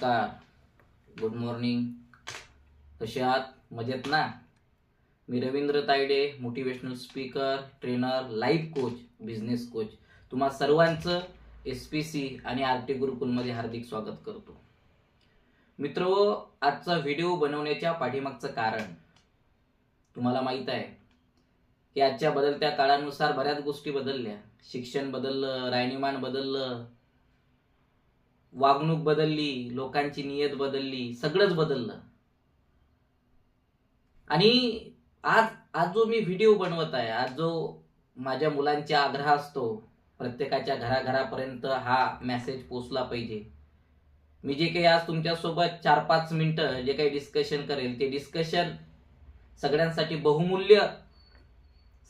नमस्कार, good morning. कसे आहात? मजेत ना? मी Ravindra Tayde, motivational speaker, trainer, life coach, business coach. तुम्हा सर्वांचं SPC आणि आरटी गुरुकुलमध्ये हार्दिक स्वागत करतो. मित्रहो, आजचा व्हिडिओ बनवण्याच्या पाठीमागचं कारण तुम्हाला माहित आहे की आजच्या बदलत्या काळानुसार बऱ्याच गोष्टी बदलल्या. शिक्षण बदललं, राहणीमान बदललं, वागणूक बदलली, लोकांची नियत बदलली, सगळंच बदललं. आणि आज जो मी व्हिडिओ बनवत आहे, आज जो माझ्या मुलांचा आग्रह असतो, प्रत्येकाच्या घराघरापर्यंत हा मेसेज पोहोचला पाहिजे. मी जे काही आज तुमच्यासोबत 4-5 मिनिटं जे काही डिस्कशन करेल, ते डिस्कशन सगळ्यांसाठी बहुमूल्य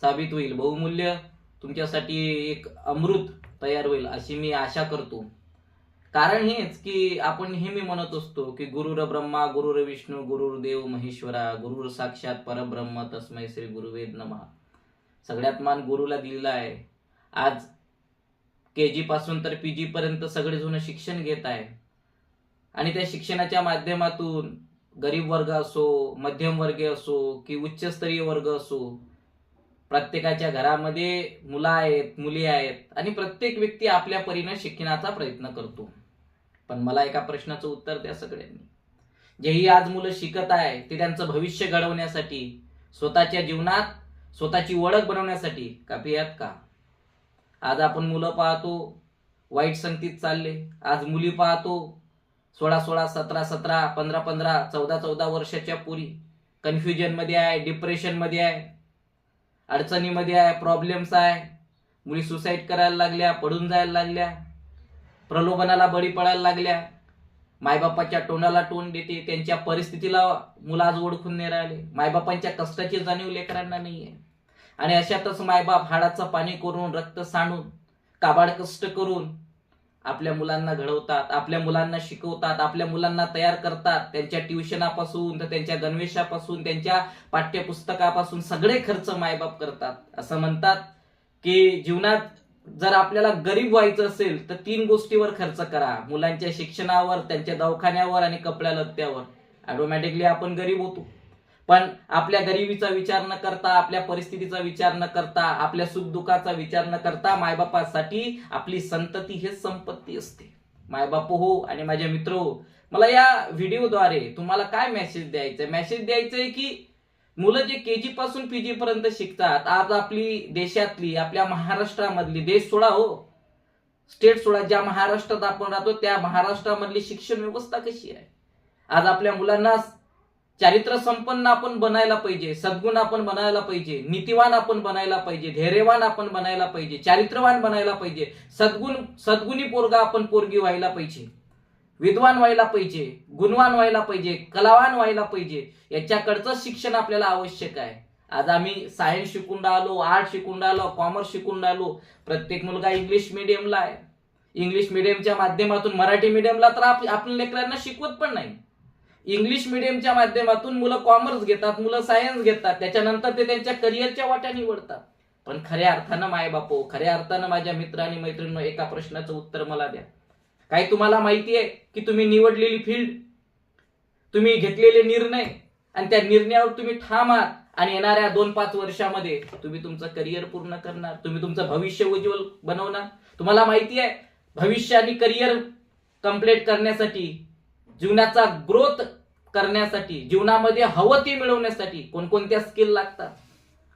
साबित होईल. बहुमूल्य तुमच्यासाठी एक अमृत तयार होईल अशी मी आशा करतो. कारण हेच की आपण नेहमी म्हणत असतो की गुरुर ब्रह्मा, गुरुर विष्णू, गुरुर्देव महेश्वरा, गुरुर साक्षात परब्रह्म, तस्मै श्री गुरुवे नमः. सगळ्यात मान गुरुला दिलेला आहे. आज KG पासून तर PG पर्यंत सगळेजण शिक्षण घेत आहे आणि त्या शिक्षणाच्या माध्यमातून गरीब वर्ग असो, मध्यमवर्गीय असो की उच्चस्तरीय वर्ग असो, प्रत्येकाच्या घरामध्ये मुलं आहेत, मुली आहेत आणि प्रत्येक व्यक्ती आपल्या परीने शिकण्याचा प्रयत्न करतो. पण मला एका प्रश्नाचं उत्तर द्या सगळ्यांनी. जेही आज मुलं शिकत आहे ते त्यांचं भविष्य घडवण्यासाठी, स्वतःच्या जीवनात स्वतःची ओळख बनवण्यासाठी काफी आहेत का? आज आपण मुलं पाहतो वाईट संगतीत चालले. आज मुली पाहतो 16-16, 17-17, 15-15, 14-14 वर्षाच्या पोरी कन्फ्युजन मध्ये आहे, डिप्रेशन मध्ये आहे, अडचणीमध्ये आहे, प्रॉब्लेम्स आहे. मुली सुसाईड करायला लागल्या, पडून जायला लागल्या, प्रलोभनाला बळी पडायला लागल्या, मायबापाच्या तोंडाला तोंड देते, त्यांच्या परिस्थितीला मुलं आज ओळखून नाही राहिले. मायबापांच्या कष्टाची जाणीव लेकरांना नाहीये. आणि अशातच मायबाप हाडाचं पाणी करून, रक्त सांडून, काबाड कष्ट करून आपल्या मुलांना घडवतात, आपल्या मुलांना शिकवतात, आपल्या मुलांना तयार करतात. त्यांच्या ट्युशनापासून तर त्यांच्या गणवेशापासून, त्यांच्या पाठ्यपुस्तकापासून सगळे खर्च मायबाप करतात. असं म्हणतात की जीवनात जर आपल्याला गरीब व्हायचं असेल तर 3 गोष्टीवर खर्च करा: मुलांच्या शिक्षणावर, त्यांच्या दवाखान्यावर आणि कपड्या लत्त्यावर. ऑटोमॅटिकली आपण गरीब होतो. पण आपल्या गरिबीचा विचार न करता, आपल्या परिस्थितीचा विचार न करता, आपल्या सुखदुःखाचा विचार न करता मायबापासाठी आपली संतती हेच संपत्ती असते. मायबाप हो आणि माझे मित्र हो, मला या व्हिडिओद्वारे तुम्हाला काय मेसेज द्यायचंय? मेसेज द्यायचंय की मुलं जे KG पासून PG पर्यंत शिकतात, आज आपली देशातली, आपल्या महाराष्ट्रामधली, देश सोडा हो, स्टेट सोडा, ज्या महाराष्ट्रात आपण राहतो त्या महाराष्ट्रामधली शिक्षण व्यवस्था कशी आहे? आज आपल्या मुलांना चारित्र्य संपन्न आपण बनायला पाहिजे, सद्गुण आपण बनायला पाहिजे, नीतिवान आपण बनायला पाहिजे, धैर्यवान आपण बनायला पाहिजे, चारित्र्यवान बनायला पाहिजे, सद्गुणी पोरगा आपण पोरगी व्हायला पाहिजे, विद्वान व्हायला पाहिजे, गुणवान व्हायला पाहिजे, कलावान व्हायला पाहिजे. याच्याकडचं शिक्षण आपल्याला आवश्यक आहे. आज आम्ही सायन्स शिकून राहिलो, आर्ट शिकून राहिलो, कॉमर्स शिकून राहिलो. प्रत्येक मुलगा इंग्लिश मिडियमला आहे. इंग्लिश मिडियमच्या माध्यमातून मराठी मिडियमला तर आपल्या लेकरांना शिकवत पण नाही. इंग्लिश मिडियमच्या माध्यमातून मुलं कॉमर्स घेतात, मुलं सायन्स घेतात, त्याच्यानंतर ते त्यांच्या करिअरच्या वाट्या निवडतात. पण खऱ्या अर्थानं मायबापो, खऱ्या अर्थानं माझ्या मित्र आणि मैत्रिणींनो, एका प्रश्नाचं उत्तर मला द्या. काही तुम्हाला माहिती आहे की तुम्ही निवडलेली फील्ड, तुम्ही घेतलेले निर्णय आणि त्या निर्णयावर तुम्ही ठाम आहात आणि येणाऱ्या 2-5 वर्षामध्ये तुम्ही तुमचं करिअर पूर्ण करणार, तुम्ही तुमचं भविष्य उज्ज्वल बनवणार. तुम्हाला माहिती आहे भविष्य आणि करिअर कंप्लीट करण्यासाठी, जीवनाचा ग्रोथ करण्यासाठी, जीवनामध्ये हवं ते मिळवण्यासाठी कोणकोणत्या स्किल लागतात,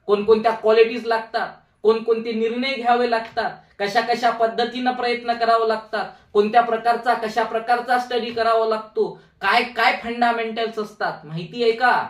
कोणकोणत्या क्वालिटीज लागतात, कोणकोणते निर्णय घ्यावे लागतात, कशा कशा पद्धतीनं प्रयत्न करावं लागतात, कोणत्या प्रकारचा कशा प्रकारचा स्टडी करावा लागतो, काय काय फंडामेंटल्स असतात माहिती आहे का?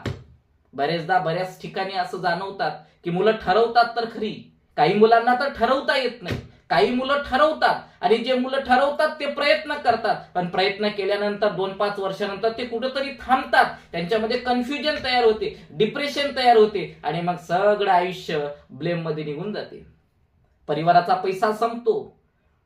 बरेचदा बऱ्याच ठिकाणी असं जाणवतात की मुलं ठरवतात तर खरी, काही मुलांना तर ठरवता येत नाही. काही मुलं ठरवतात आणि जे मुलं ठरवतात ते प्रयत्न करतात, पण प्रयत्न केल्यानंतर 2-5 वर्षानंतर ते कुठेतरी थांबतात. त्यांच्यामध्ये कन्फ्युजन तयार होते, डिप्रेशन तयार होते आणि मग सगळं आयुष्य ब्लेम मध्ये निघून जाते. परिवाराचा पैसा संपतो,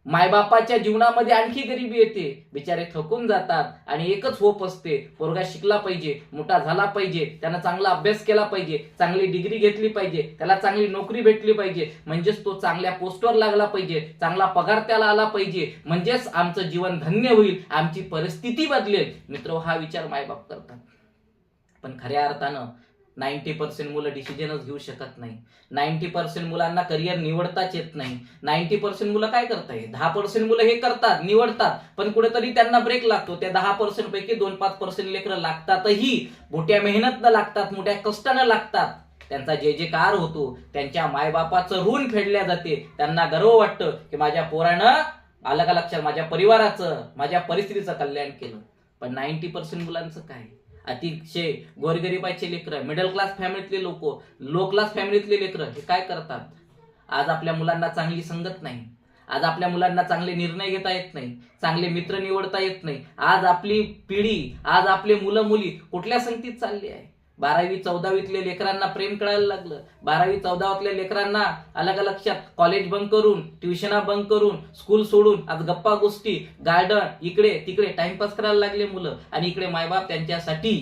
मायबापाच्या जीवनामध्ये आणखी गरिबी येते, बिचारे थकून जातात आणि एकच होप असते, पोरगा शिकला पाहिजे, मोठा झाला पाहिजे, त्यानं चांगला अभ्यास केला पाहिजे, चांगली डिग्री घेतली पाहिजे, त्याला चांगली नोकरी भेटली पाहिजे, म्हणजेच तो चांगल्या पोस्टवर लागला पाहिजे, चांगला पगार त्याला आला पाहिजे, म्हणजेच आमचं जीवन धन्य होईल, आमची परिस्थिती बदलेल. मित्र, हा विचार मायबाप करतात. पण खऱ्या अर्थानं 90% मुलं डिसिजनच घेऊ शकत नाही. 90% मुलांना करिअर निवडताच येत नाही. 90% मुलं काय करताय, 10% मुलं हे करतात, निवडतात, पण कुठेतरी त्यांना ब्रेक लागतो. त्या 10% पैकी 2-5% लेकरं लागतातही, मोठ्या मेहनतनं लागतात, मोठ्या कष्टानं लागतात. त्यांचा जे जे कार होतो, त्यांच्या मायबापाचं ऋण फेडल्या जाते. त्यांना गर्व वाटतं की माझ्या पोरानं आलं का लक्षात, माझ्या परिवाराचं, माझ्या परिस्थितीचं कल्याण केलं. पण 90% मुलांचं काय, अतिशय गोरगरिबाचे लेकरं, मिडल क्लास फॅमिलीतले लोक, लो क्लास फॅमिलीतले लेकरं हे काय करतात, आज आपल्या मुलांना चांगली संगत नाही, आज आपल्या मुलांना चांगले निर्णय घेता येत नाही, चांगले मित्र निवडता येत नाही. आज आपली पिढी, आज आपले मुलं मुली कुठल्या संगतीत चालली आहे. 12वी-14वीतल्या लेकरांना प्रेम कळायला लागलं. 12वी-14वीतल्या लेकरांना आलं का लक्षात, कॉलेज बंक करून, ट्युशना बंक करून, स्कूल सोडून आज गप्पा गोष्टी, गार्डन, इकडे तिकडे टाइमपास करायला लागले मुलं. आणि इकडे मायबाप त्यांच्यासाठी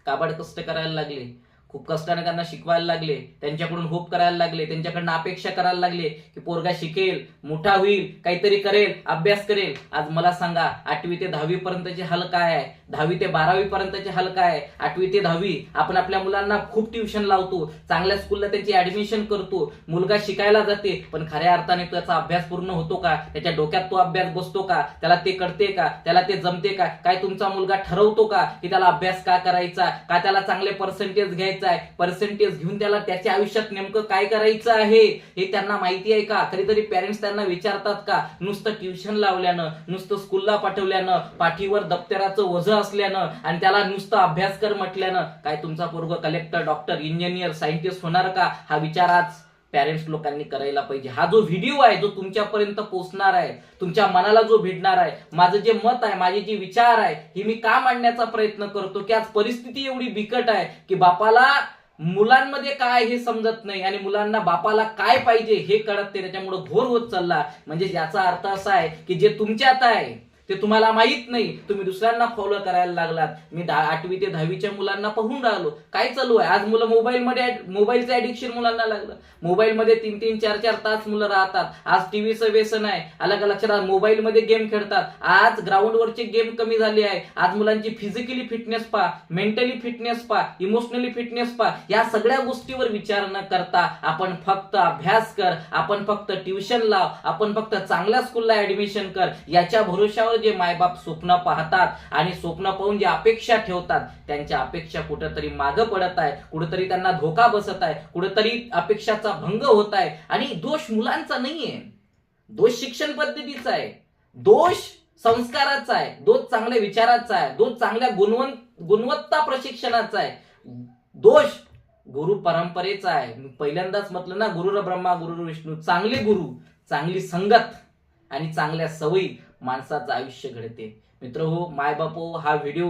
काबाड कष्ट करायला लागले, खूप कष्टाने त्यांना शिकवायला लागले, त्यांच्याकडून होप करायला लागले, त्यांच्याकडनं अपेक्षा करायला लागले की पोरगा शिकेल, मोठा होईल, काहीतरी करेल, अभ्यास करेल. आज मला सांगा, 8वी ते 10वी पर्यंतचे हाल काय आहे, 10वी ते 12वी पर्यंतचे हाल काय आहे. 8वी ते 10वी आपण आपल्या मुलांना खूप ट्युशन लावतो, चांगल्या स्कूलला त्यांची ऍडमिशन करतो, मुलगा शिकायला जाते, पण खऱ्या अर्थाने त्याचा अभ्यास पूर्ण होतो का, त्याच्या डोक्यात तो अभ्यास बसतो का, त्याला ते कळते का, त्याला ते जमते का, काय तुमचा मुलगा ठरवतो का की त्याला अभ्यास का करायचा, का त्याला चांगले पर्सेंटेज घ्यायचे, पर्सेंटेज घेऊन त्याला त्याच्या आयुष्यात नेमकं काय करायचं आहे हे त्यांना माहिती आहे का. कधीतरी पेरेंट्स त्यांना विचारतात का, नुसतं ट्युशन लावल्यानं, नुसतं स्कूलला पाठवल्यानं, पाठीवर दप्तराचं ओझं असल्यानं आणि त्याला नुसतं अभ्यास कर म्हटल्यानं काय तुमचा पोरगा कलेक्टर, डॉक्टर, इंजिनियर, सायंटिस्ट होणार का, हा विचार आज पॅरेंट्स लोकांनी करायला पाहिजे. हा जो व्हिडिओ आहे जो तुमच्यापर्यंत पोहोचणार आहे, तुमच्या मनाला जो भिडणार आहे, माझं जे मत आहे, माझे जे विचार आहे, हे मी का मांडण्याचा प्रयत्न करतो की आज परिस्थिती एवढी बिकट आहे की बापाला मुलांमध्ये काय हे समजत नाही आणि मुलांना बापाला काय पाहिजे हे कळत नाही, त्याच्यामुळे घोर होत चालला. म्हणजे याचा अर्थ असा आहे की जे तुमच्यात आहे ते तुम्हाला माहित नाही, तुम्ही दुसऱ्यांना फॉलो करायला लागलात. मी 8वी ते 10वीच्या मुलांना पाहून राहिलो काय चालू आहे. आज मुलं मोबाईलचं ऍडिक्शन मुलांना लागलं, मोबाईलमध्ये 3-3, 4-4 तास मुलं राहतात. आज टीव्हीचं व्यसन आहे, आलं का लक्षात, मोबाईलमध्ये गेम खेळतात. आज ग्राउंडवरचे गेम कमी झाले आहे. आज मुलांची फिजिकली फिटनेस पहा, मेंटली फिटनेस पहा, इमोशनली फिटनेस पहा, या सगळ्या गोष्टीवर विचार न करता आपण फक्त अभ्यास कर, आपण फक्त ट्युशन लाव, आपण फक्त चांगल्या स्कूलला ऍडमिशन कर, याच्या भरोशावर जे मायबाप स्वप्न पाहतात आणि स्वप्न पाहून जे अपेक्षा ठेवतात, त्यांच्या अपेक्षा कुठेतरी मागं पडत आहे, कुठेतरी त्यांना धोका बसत आहे, कुठेतरी अपेक्षाचा भंग होत आहे. आणि दोष मुलांचा नाहीये, दोष शिक्षण पद्धतीचा आहे, दोष संस्काराचा आहे, दोष चांगल्या विचाराचा आहे, दोष चांगल्या गुणवत्ता प्रशिक्षणाचा आहे, दोष गुरु परंपरेचा आहे. मी पहिल्यांदाच म्हटलं ना, गुरुर ब्रह्मा गुरुर विष्णू. चांगले गुरु, चांगली संगत आणि चांगल्या सवयी माणसाचं आयुष्य घडते. मित्र हो, मायबापो, हा व्हिडिओ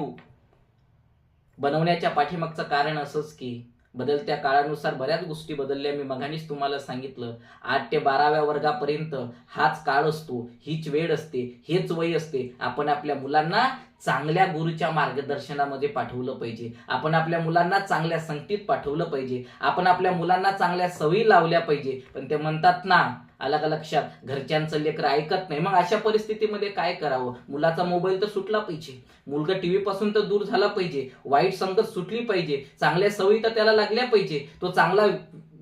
बनवण्याच्या पाठीमागचं कारण असंच की बदलत्या काळानुसार बऱ्याच गोष्टी बदलल्या. मी मगानीच तुम्हाला सांगितलं, 8 ते 12व्या वर्गापर्यंत हाच काळ असतो, हीच वेळ असते, हेच वय असते. आपण आपल्या मुलांना चांगल्या गुरुच्या मार्गदर्शनामध्ये पाठवलं पाहिजे, आपण आपल्या मुलांना चांगल्या संगतीत पाठवलं पाहिजे, आपण आपल्या मुलांना चांगल्या सवयी लावल्या पाहिजे. पण ते म्हणतात ना, आला का लक्षात, घरच्यांचं लेकर ऐकत नाही. मग अशा परिस्थितीमध्ये काय करावं, मुलाचा मोबाईल तर सुटला पाहिजे, मुलगा टीव्ही पासून तर दूर झाला पाहिजे, वाईट संगत सुटली पाहिजे, चांगल्या सवयी तर त्याला लागल्या पाहिजे, तो चांगला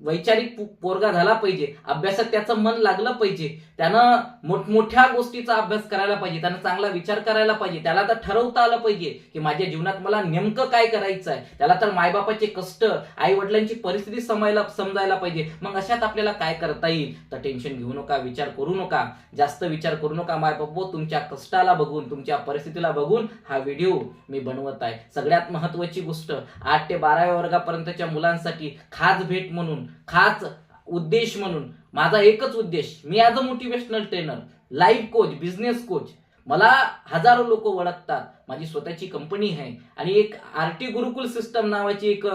वैचारिक पोरगा झाला पाहिजे, अभ्यासात त्याचं मन लागलं पाहिजे, त्यानं मोठमोठ्या गोष्टीचा अभ्यास करायला पाहिजे, त्यानं चांगला विचार करायला पाहिजे, त्याला तर ठरवता आलं पाहिजे की माझ्या जीवनात मला नेमकं काय करायचं आहे, त्याला तर मायबापाचे कष्ट, आई वडिलांची परिस्थिती समजायला पाहिजे. मग अशात आपल्याला काय करता येईल, तर टेन्शन घेऊ नका, विचार करू नका, जास्त विचार करू नका. मायबापो, तुमच्या कष्टाला बघून, तुमच्या परिस्थितीला बघून हा व्हिडिओ मी बनवत आहे. सगळ्यात महत्वाची गोष्ट, 8 ते 12व्या वर्गापर्यंतच्या मुलांसाठी खास भेट म्हणून, खास उद्देश म्हणून माझा एकच उद्देश, मी as a motivational trainer, life coach, business coach, मला हजारो लोक ओळखतात, माझी स्वतःची कंपनी आहे आणि एक आरटी गुरुकुल सिस्टम नावाची एक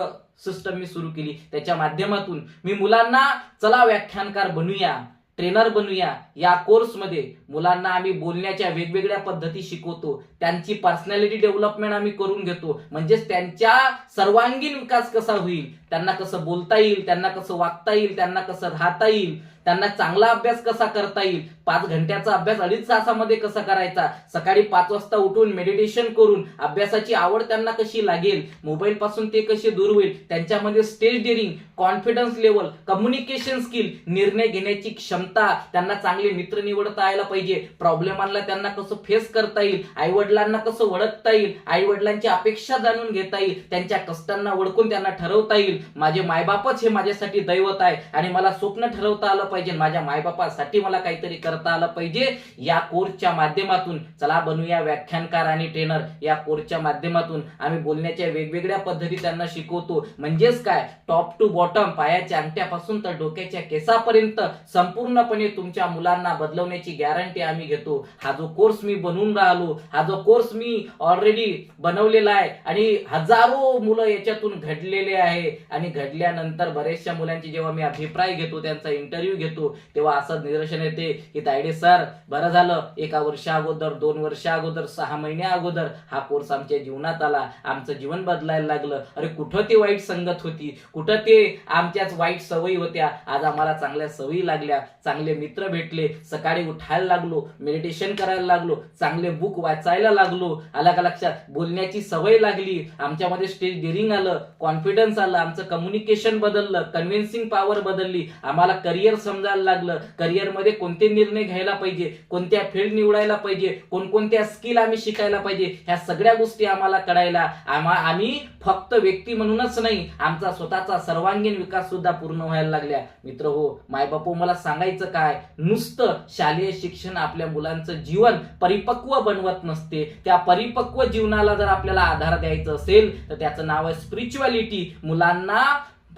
सिस्टम मी सुरू केली. त्याच्या माध्यमातून मी मुलांना चला व्याख्यानकार बनूया, ट्रेनर बनूया या कोर्समध्ये मुलांना आम्ही बोलण्याच्या वेगवेगळ्या पद्धती शिकवतो, त्यांची पर्सनॅलिटी डेव्हलपमेंट आम्ही करून घेतो, म्हणजेच त्यांच्या सर्वांगीण विकास कसा होईल, त्यांना कसं बोलता येईल, त्यांना कसं वागता येईल, त्यांना कसं राहता येईल, त्यांना चांगला अभ्यास कसा करता येईल, 5 घंट्याचा अभ्यास 2.5 तासामध्ये कसा करायचा, सकाळी 5 वाजता उठून मेडिटेशन करून अभ्यासाची आवड त्यांना कशी लागेल, मोबाईल पासून ते कसे दूर होईल, त्यांच्यामध्ये stage daring, confidence level, communication skill, निर्णय घेण्याची क्षमता, त्यांना चांगले मित्र निवडता यायला पाहिजे, प्रॉब्लेमांना त्यांना कसं फेस करता येईल, आई वडिलांना कसं ओळखता येईल, आई वडिलांची अपेक्षा जाणून घेता येईल, त्यांच्या कष्टांना ओळखून त्यांना ठरवता येईल माझे मायबापच हे माझ्यासाठी दैवत आहे आणि मला स्वप्न ठरवता आलं पाहिजे, माझ्या मायबापासाठी मला काहीतरी करता आलं पाहिजे. या कोर्सच्या माध्यमातून चला बनूया व्याख्यानकार आणि ट्रेनर या कोर्सच्या माध्यमातून आम्ही बोलण्याच्या वेगवेगळ्या पद्धती त्यांना शिकवतो. म्हणजेच काय, टॉप टू बॉटम, पायाच्या अंगठ्यापासून तर डोक्याच्या केसापर्यंत संपूर्णपणे तुमच्या मुलांना बदलवण्याची गॅरंटी आम्ही घेतो. हा जो कोर्स मी बनवून राहिलो, हा जो कोर्स मी ऑलरेडी बनवलेला आहे आणि हजारो मुलं याच्यातून घडलेले आहे आणि घडल्यानंतर बरेचशा मुलांची जेव्हा मी अभिप्राय घेतो, त्यांचा इंटरव्ह्यू घेतो, तेव्हा असं निदर्शन येते की तायडे सर, बरं झालं 1 वर्षा अगोदर, 2 वर्षा अगोदर, 6 महिन्या अगोदर हा कोर्स आमच्या जीवनात आला, आमचं जीवन बदलायला लागलं. अरे कुठं ते वाईट संगत होती, कुठं ते आमच्याच वाईट सवयी होत्या, आज आम्हाला चांगल्या सवयी लागल्या, चांगले मित्र भेटले, सकाळी उठायला लागलो, मेडिटेशन करायला लागलो, चांगले बुक वाचायला लागलो, अलग लक्षात बोलण्याची सवय लागली, आमच्यामध्ये स्टेज डेअरिंग आलं, कॉन्फिडन्स आलं, आमचं कम्युनिकेशन बदललं, कन्व्हिन्सिंग पॉवर बदलली, आम्हाला करिअर समजायला लागलं, करिअर मध्ये कोणते निर्णय घ्यायला पाहिजे, कोणत्या फील्ड निवडायला पाहिजे, कोणकोणत्या स्किल आम्ही शिकायला पाहिजे, ह्या सगळ्या गोष्टी आम्हाला कळायला, आम्ही फक्त व्यक्ती म्हणूनच नाही, आमचा स्वतःचा सर्वांगीण विकास सुद्धा पूर्ण व्हायला लागल्या. मित्र हो, मायबापू, मला सांगायचं काय, नुसतं शालेय शिक्षण आपल्या मुलांचं जीवन परिपक्व बनवत नसते. त्या परिपक्व जीवनाला जर आपल्याला आधार द्यायचा असेल तर त्याचं नाव आहे स्पिरिच्युअलिटी. मुलांना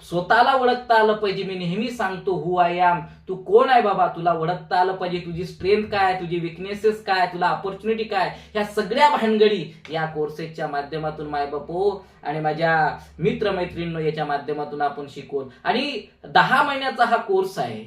स्वतःला ओळखता आलं पाहिजे. मी नेहमी सांगतो, हु आय एम, तू कोण आहे बाबा, तुला ओळखता आलं पाहिजे, तुझी स्ट्रेंथ काय, तुझी विकनेसेस काय, तुला अपॉर्च्युनिटी काय, ह्या सगळ्या भानगडी या कोर्सेसच्या माध्यमातून मायबापू आणि माझ्या मित्रमैत्रिणींनो याच्या माध्यमातून आपण शिकवून, आणि 10 महिन्याचा हा कोर्स आहे.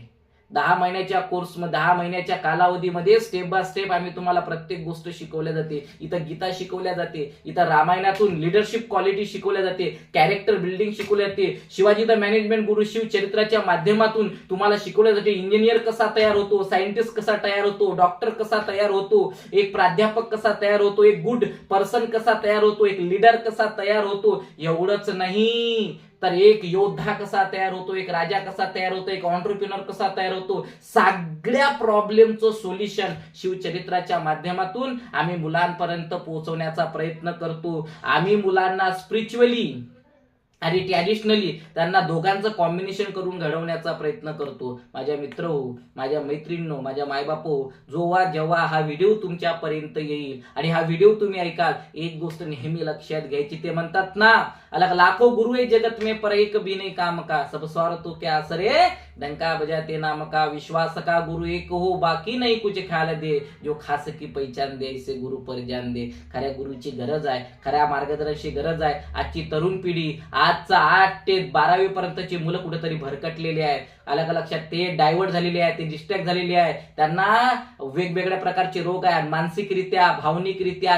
10 महिन्याच्या कोर्समध्ये 10 महिन्याच्या कालावधीमध्ये स्टेप बाय स्टेप आम्ही तुम्हाला प्रत्येक गोष्ट शिकवल्या जाते. इथं गीता शिकवल्या जाते, इथं रामायणातून लिडरशिप क्वालिटी शिकवल्या जाते, कॅरेक्टर बिल्डिंग शिकवल्या जाते, शिवाजी द मॅनेजमेंट गुरु शिव चरित्राच्या माध्यमातून तुम्हाला शिकवल्या जाते इंजिनियर कसा तयार होतो, सायंटिस्ट कसा तयार होतो, डॉक्टर कसा तयार होतो, एक प्राध्यापक कसा तयार होतो, एक गुड पर्सन कसा तयार होतो, एक लीडर कसा तयार होतो. एवढंच नाही तर एक योद्धा कसा तयार होतो, एक राजा कसा तयार होतो, एक एंटरप्रेन्योर कसा तयार होतो. सगळ्या प्रॉब्लेमचं सोल्युशन शिवचरित्राच्या माध्यमातून आम्ही मुलांपर्यंत पोहोचवण्याचा प्रयत्न करतो. आम्ही मुलांना स्पिरिच्युअली आणि ट्रॅडिशनली त्यांना दोघांचं कॉम्बिनेशन करून घडवण्याचा प्रयत्न करतो. माझ्या मित्र हो, माझ्या मैत्रिणींनो, माझ्या मायबापो, जेव्हा हा व्हिडिओ तुमच्यापर्यंत येईल आणि हा व्हिडिओ तुम्ही ऐकाल, एक गोष्ट नेहमी लक्षात घ्यायची. ते म्हणतात ना, अलग लाखो गुरु है जगत में पर एक भी नहीं काम का, सब स्वार्थों के आसरे डंका बजाते नाम का, विश्वास का गुरु एक हो बाकी नाही कुछ ख्याल दे, जो खास की पहचान दे ऐसे गुरु पर जान दे. खऱ्या गुरुची गरज आहे, खऱ्या मार्गदर्शनाची गरज आहे. आजची तरुण पिढी, आजचा 8 ते 12वी पर्यंतची मुलं कुठेतरी भरकटलेली आहेत, अलग लक्षात ते डायव्हर्ट झालेले आहेत, ते डिस्ट्रॅक्ट झालेले आहेत, त्यांना वेगवेगळ्या प्रकारचे रोग आहेत, मानसिकरित्या, भावनिकरित्या,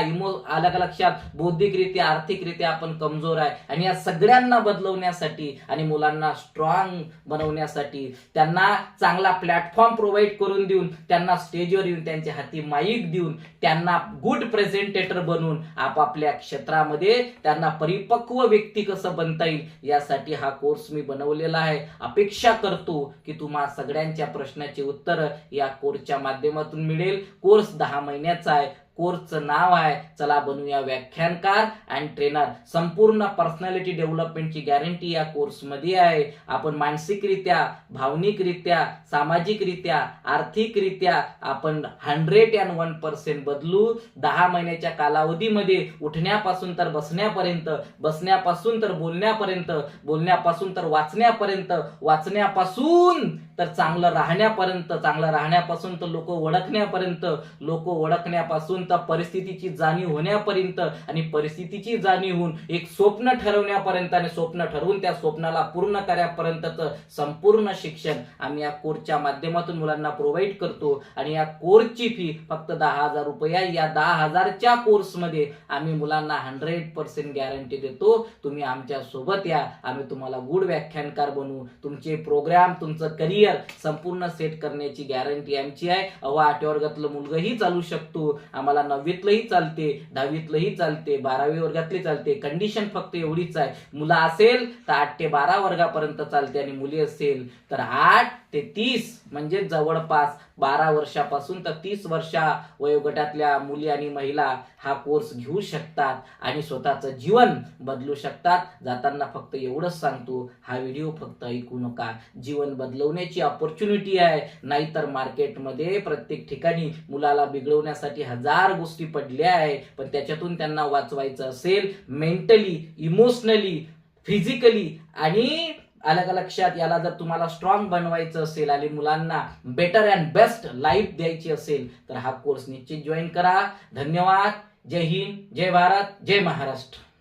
अलग लक्षात बौद्धिकरित्या, आर्थिकरित्या आपण कमजोर आहे. आणि या सगळ्यांना बदलवण्यासाठी आणि मुलांना स्ट्रॉंग बनवण्यासाठी त्यांना चांगला प्लॅटफॉर्म प्रोव्हाइड करून देऊन, त्यांना स्टेजवर येऊन त्यांच्या हाती माईक देऊन, त्यांना गुड प्रेझेंटेटर बनवून आपापल्या क्षेत्रामध्ये त्यांना परिपक्व व्यक्ती कसं बनता येईल यासाठी हा कोर्स मी बनवलेला आहे. अपेक्षा करतो की तुम्हा सगळ्यांच्या प्रश्नाचे उत्तर या कोर्सच्या माध्यमातून मिळेल. कोर्स 10 महिन्याचा आहे. कोर्सचं नाव आहे चला बनूया व्याख्यानकार अँड ट्रेनर. संपूर्ण पर्सनॅलिटी डेव्हलपमेंटची गॅरंटी या कोर्समध्ये आहे. आपण मानसिकरित्या, भावनिकरित्या, सामाजिकरित्या, आर्थिकरित्या आपण 101% बदलू. 10 महिन्याच्या कालावधीमध्ये उठण्यापासून तर बसण्यापर्यंत, बसण्यापासून तर बोलण्यापर्यंत, बोलण्यापासून तर वाचण्यापर्यंत, वाचण्यापासून तर चांगलं राहण्यापर्यंत, चांगलं राहण्यापासून तर लोक ओळखण्यापर्यंत, लोक ओळखण्यापासून होण्यापासून तर परिस्थितीची जाणीव होण्यापर्यंत आणि परिस्थितीची जाणीव होऊन एक स्वप्न ठरवण्यापर्यंत आणि स्वप्न ठरवून त्या स्वप्नाला पूर्ण करण्यापर्यंतचं संपूर्ण शिक्षण आम्ही या कोर्सच्या माध्यमातून मुलांना प्रोव्हाइड करतो. आणि या कोर्सची फी फक्त 10,000 रुपये आहे. या 10,000च्या कोर्समध्ये आम्ही मुलांना 100% गॅरंटी देतो. तुम्ही आमच्या सोबत या, आम्ही तुम्हाला गुड व्याख्यानकार बनवू. तुमचे प्रोग्राम, तुमचं करिअर संपूर्ण सेट करण्याची गॅरंटी आमची आहे. 8व्या वर्गातलं मुलगंही चालू शकतो, आम्हाला 9वीतलंही चालते, 10वीतलंही चालते, 12वी वर्गातली चालते. कंडिशन फक्त एवढीच आहे, मुलं असेल तर 8 ते 12 वर्गापर्यंत चालते आणि मुली असेल तर 8 ते 30 म्हणजे जवळपास 12 वर्षापासून तर 30 वर्षा वयोगटातल्या मुली आणि महिला हा कोर्स घेऊ शकतात आणि स्वतःचं जीवन बदलू शकतात. जाताना फक्त एवढंच सांगतो, हा व्हिडिओ फक्त ऐकू नका. जीवन बदलवण्याची ऑपॉर्च्युनिटी आहे. नाहीतर मार्केटमध्ये प्रत्येक ठिकाणी मुलाला बिघडवण्यासाठी 1000 गोष्टी पडल्या आहे. पण त्याच्यातून त्यांना वाचवायचं असेल, मेंटली, इमोशनली, फिजिकली आणि अलग लक्षात, याला जर तुम्हाला स्ट्रॉंग बनवायचं असेल आणि मुलांना बेटर अँड बेस्ट लाईफ द्यायची असेल तर हा कोर्स निश्चित जॉईन करा. धन्यवाद. जय हिंद, जय भारत, जय महाराष्ट्र.